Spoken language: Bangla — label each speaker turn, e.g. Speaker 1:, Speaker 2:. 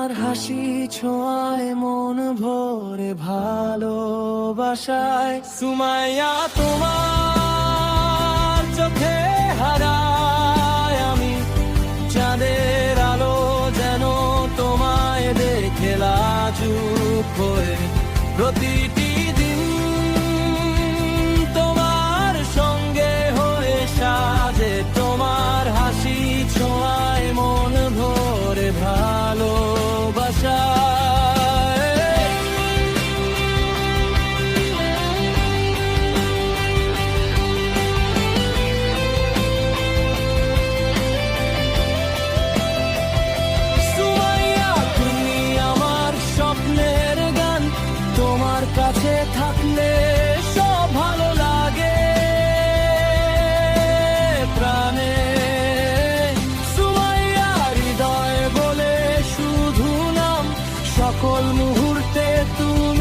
Speaker 1: তোমার হাসি ছোঁয়ায় মন ভরে ভালোবাসায়। সুমাইয়া তোমার চোখে হারায় আমি চাঁদের আলো, যেন তোমায় দেখে লাজুক হয়ে প্রতিটি দিন তোমার সঙ্গে হয়ে সাজে। তোমার হাসি ছোঁয়ায় মন ভরে ভালোবাসায়। সুমাইয়া তুমি আমার স্বপ্নের গান, তোমার কাছে থাকলে সব ভালো লাগে প্রাণে। সুমাইয়া হৃদয় বলে শুধু নাম, সকল মুহূর্তে তুমি